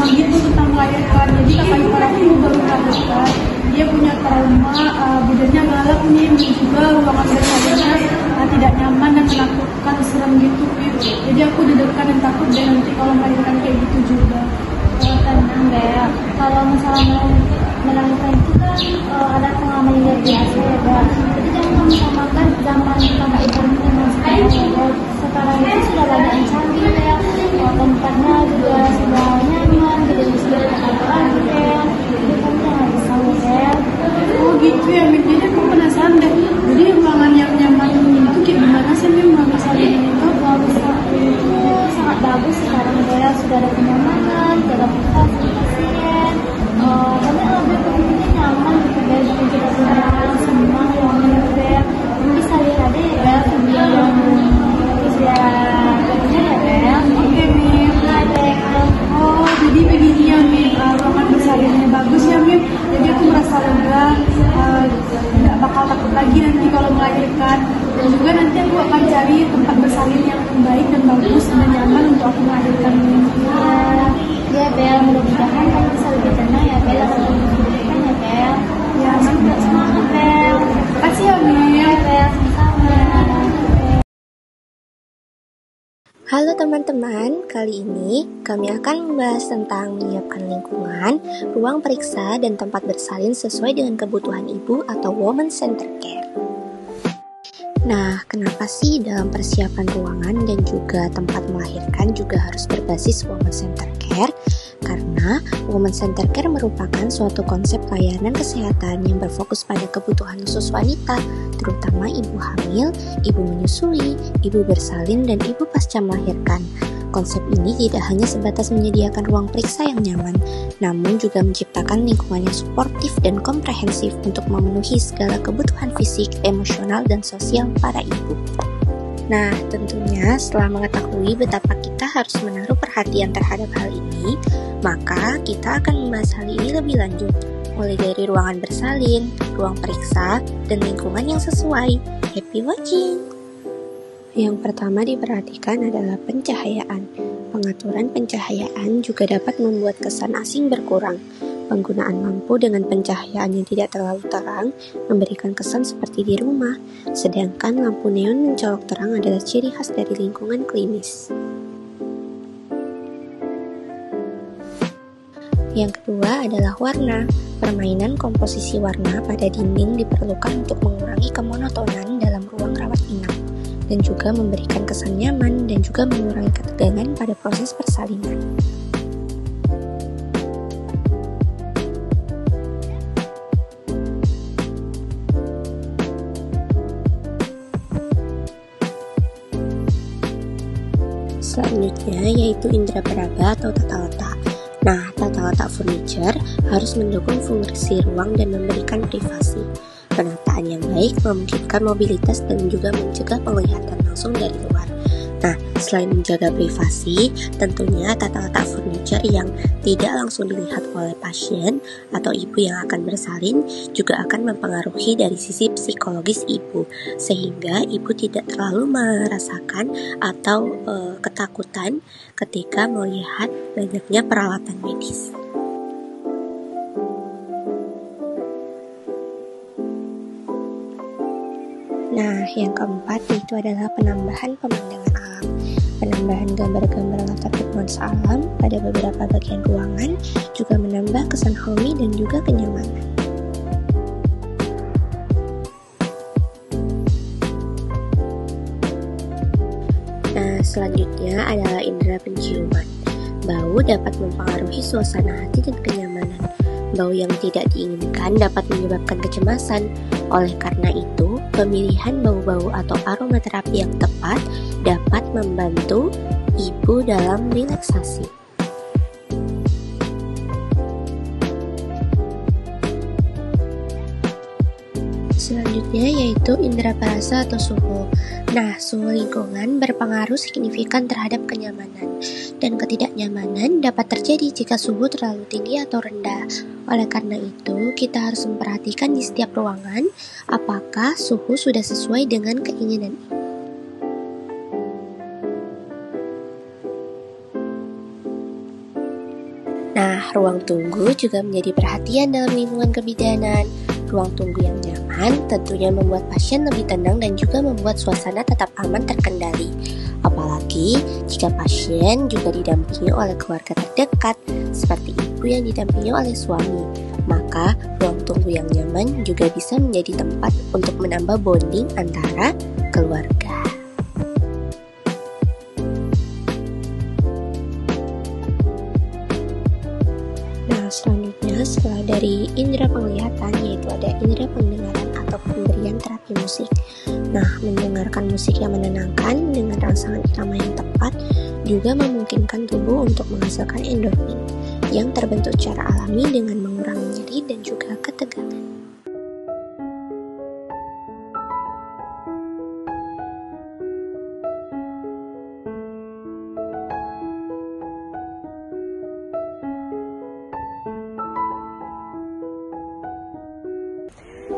Gitu tentang melahirkan. Jadi kakak ipar aku baru melahirkan. Dia punya trauma, bidannya galak nih, juga ruangan bersalinnya tidak nyaman dan menakutkan, serem gitu. Jadi aku deg-degan dan takut deh nanti kalau melahirkan kayak gitu juga. Tenang Bel, kalau masalah melahirkan itu kan ada pengalaman yang luar biasa ya Bel. Jadi jangan kamu samakan zaman kakak iparmu dengan sekarang ya Bel. Sekarang itu sudah banyak yang canggih ya, tempatnya juga sudah nyaman, tidak bisa dikatakan Bel. Jadi kamu jangan risau Bel. Oh gitu ya, jadi aku penasaran deh. Jadi ruangan yang nyaman itu kayak gimana sih memang masalahnya itu? Itu sangat bagus sekarang Bel, sudah ada kenyamanan, sudah ada pasien. Kami lebih pentingnya nyaman gitu Bel, bikin kita senang, senang ruangan Bel. Bisa lihat aja ya Bel, video yang bisa bajunya ya Bel. Oke Mim. Hai Bel. Oh jadi begini ya Mim, ruangan bersalinnya bagus ya Mim. Jadi aku merasa lega, nggak bakal takut lagi nanti kalau melahirkan. Dan juga nanti aku akan cari tempat bersalin yang baik dan bagus dan nyaman untuk aku melahirkan Mim. Ya Bel, mudah-mudahan kamu bisa lebih tenang ya Bel, atau melahirkan ya Bel. Ya Semangat Bel. makasih ya Mim. Ya Bel, sama-sama. Halo teman-teman, kali ini kami akan membahas tentang menyiapkan lingkungan, ruang periksa, dan tempat bersalin sesuai dengan kebutuhan ibu atau woman center care. Nah, kenapa sih dalam persiapan ruangan dan juga tempat melahirkan juga harus berbasis woman center care? Karena woman center care merupakan suatu konsep layanan kesehatan yang berfokus pada kebutuhan khusus wanita, terutama ibu hamil, ibu menyusui, ibu bersalin, dan ibu pasca melahirkan. Konsep ini tidak hanya sebatas menyediakan ruang periksa yang nyaman, namun juga menciptakan lingkungan yang suportif dan komprehensif untuk memenuhi segala kebutuhan fisik, emosional, dan sosial para ibu. Nah, tentunya setelah mengetahui betapa kita harus menaruh perhatian terhadap hal ini, maka kita akan membahas hal ini lebih lanjut, mulai dari ruangan bersalin, ruang periksa, dan lingkungan yang sesuai. Happy watching! Yang pertama diperhatikan adalah pencahayaan. Pengaturan pencahayaan juga dapat membuat kesan asing berkurang. Penggunaan lampu dengan pencahayaan yang tidak terlalu terang memberikan kesan seperti di rumah, sedangkan lampu neon mencolok terang adalah ciri khas dari lingkungan klinis. Yang kedua adalah warna. Permainan komposisi warna pada dinding diperlukan untuk mengurangi kemonotonan dalam ruang rawat inap, dan juga memberikan kesan nyaman dan juga mengurangi ketegangan pada proses persalinan. Selanjutnya yaitu indera peraba atau tata letak. Nah, tata letak furniture harus mendukung fungsi ruang dan memberikan privasi. Penataan yang baik memungkinkan mobilitas dan juga mencegah penglihatan langsung dari luar. Nah, selain menjaga privasi, tentunya tata letak furniture yang tidak langsung dilihat oleh pasien atau ibu yang akan bersalin juga akan mempengaruhi dari sisi psikologis ibu, sehingga ibu tidak terlalu merasakan atau ketakutan ketika melihat banyaknya peralatan medis. Nah, yang keempat yaitu adalah penambahan pemandangan alam. Penambahan gambar-gambar latar bernuansa alam pada beberapa bagian ruangan juga menambah kesan homey dan juga kenyamanan. Nah, selanjutnya adalah indera penciuman. Bau dapat mempengaruhi suasana hati dan kenyamanan. Bau yang tidak diinginkan dapat menyebabkan kecemasan. Oleh karena itu, pemilihan bau-bau atau aromaterapi yang tepat dapat membantu ibu dalam relaksasi. Selanjutnya yaitu indera perasa atau suhu. Nah, suhu lingkungan berpengaruh signifikan terhadap kenyamanan, dan ketidaknyamanan dapat terjadi jika suhu terlalu tinggi atau rendah. Oleh karena itu, kita harus memperhatikan di setiap ruangan apakah suhu sudah sesuai dengan keinginan. Nah, ruang tunggu juga menjadi perhatian dalam lingkungan kebidanan. Ruang tunggu yang nyaman tentunya membuat pasien lebih tenang dan juga membuat suasana tetap aman terkendali. Apalagi jika pasien juga didampingi oleh keluarga terdekat, seperti ibu yang didampingi oleh suami. Maka, ruang tunggu yang nyaman juga bisa menjadi tempat untuk menambah bonding antara keluarga. Selanjutnya, setelah dari indera penglihatan, yaitu ada indera pendengaran atau pemberian terapi musik. Nah, mendengarkan musik yang menenangkan dengan rangsangan irama yang tepat juga memungkinkan tubuh untuk menghasilkan endorfin yang terbentuk secara alami dengan mengurangi nyeri dan juga ketegangan.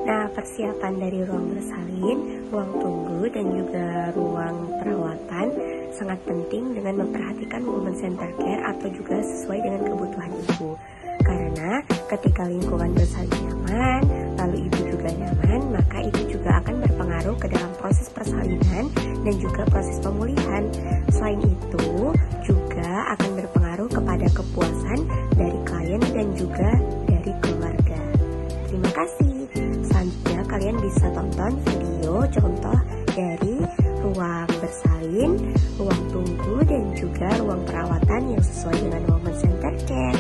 Nah, persiapan dari ruang bersalin, ruang tunggu, dan juga ruang perawatan sangat penting dengan memperhatikan women center care atau juga sesuai dengan kebutuhan ibu. Karena ketika lingkungan bersalin nyaman, lalu ibu juga nyaman, maka itu juga akan berpengaruh ke dalam proses persalinan dan juga proses pemulihan. Selain itu, juga akan berpengaruh kepada kepuasan dari klien dan juga dari keluarga. Terima kasih. Selanjutnya kalian bisa tonton video contoh dari ruang bersalin, ruang tunggu, dan juga ruang perawatan yang sesuai dengan women center care.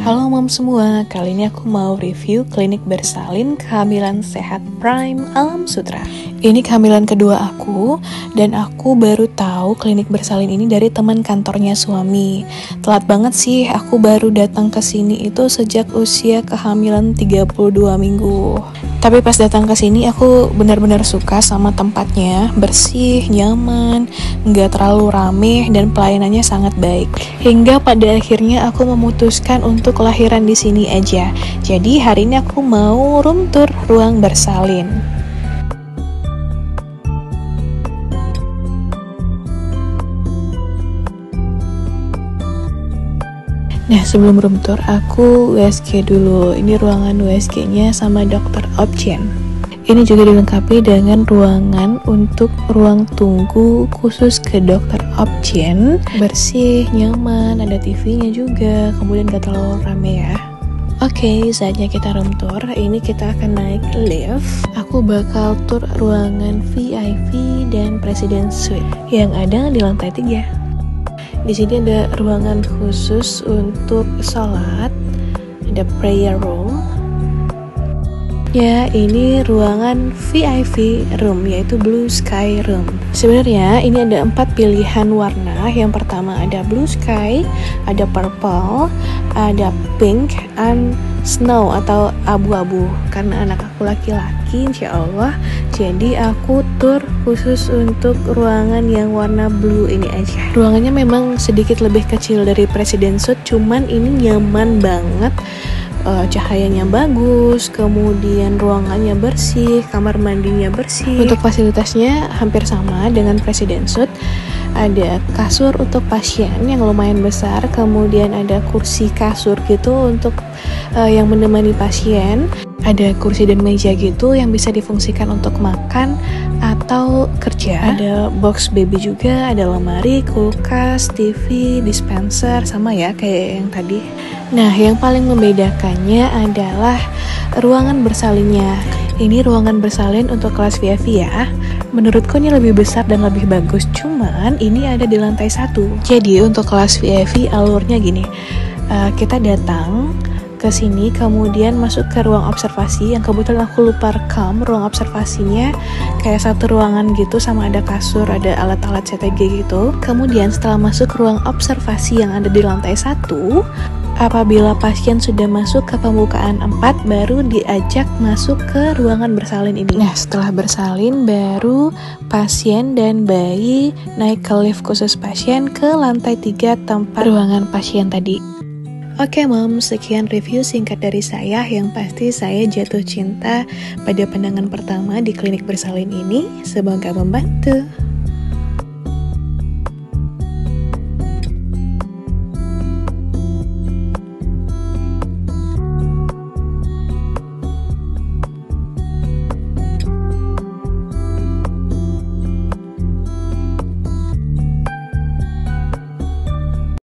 Halo mom semua, kali ini aku mau review klinik bersalin kehamilan sehat Prime Alam Sutra. Ini kehamilan kedua aku, dan aku baru tahu klinik bersalin ini dari teman kantornya suami. Telat banget sih, aku baru datang ke sini itu sejak usia kehamilan 32 minggu. Tapi pas datang ke sini aku benar-benar suka sama tempatnya, bersih, nyaman, nggak terlalu rame, dan pelayanannya sangat baik. Hingga pada akhirnya aku memutuskan untuk kelahiran di sini aja. Jadi hari ini aku mau room tour ruang bersalin. Nah, sebelum room tour, aku USG dulu. Ini ruangan USG-nya sama Dr. Opchen. Ini juga dilengkapi dengan ruangan untuk ruang tunggu khusus ke Dr. Opchen. Bersih, nyaman, ada TV-nya juga, kemudian gak terlalu rame ya. Oke, saatnya kita room tour. Ini kita akan naik lift. Aku bakal tour ruangan VIP dan President Suite yang ada di lantai 3. Di sini ada ruangan khusus untuk sholat, ada prayer room. Ya, ini ruangan VIP room, yaitu Blue Sky Room. Sebenarnya ini ada 4 pilihan warna. Yang pertama ada blue sky, ada purple, ada pink, and snow atau abu-abu. Karena anak aku laki-laki, insya Allah, jadi aku tur khusus untuk ruangan yang warna blue ini aja. Ruangannya memang sedikit lebih kecil dari President Suite, cuman ini nyaman banget. Cahayanya bagus, kemudian ruangannya bersih, kamar mandinya bersih. Untuk fasilitasnya hampir sama dengan President Suite. Ada kasur untuk pasien yang lumayan besar, kemudian ada kursi kasur gitu untuk yang menemani pasien. Ada kursi dan meja gitu yang bisa difungsikan untuk makan atau kerja. Ada box baby juga, ada lemari, kulkas, TV, dispenser, sama ya kayak yang tadi. Nah, yang paling membedakannya adalah ruangan bersalinnya. Ini ruangan bersalin untuk kelas VIP ya. Menurutku ini lebih besar dan lebih bagus, cuman ini ada di lantai 1. Jadi untuk kelas VIP alurnya gini, kita datang ke sini, kemudian masuk ke ruang observasi yang kebetulan aku lupa rekam ruang observasinya, kayak satu ruangan gitu sama ada kasur, ada alat-alat CTG gitu. Kemudian setelah masuk ruang observasi yang ada di lantai 1, apabila pasien sudah masuk ke pembukaan 4, baru diajak masuk ke ruangan bersalin ini. Nah, setelah bersalin, baru pasien dan bayi naik ke lift khusus pasien ke lantai 3 tempat ruangan pasien tadi. Oke Mom, sekian review singkat dari saya. Yang pasti saya jatuh cinta pada pandangan pertama di klinik bersalin ini. Semoga membantu.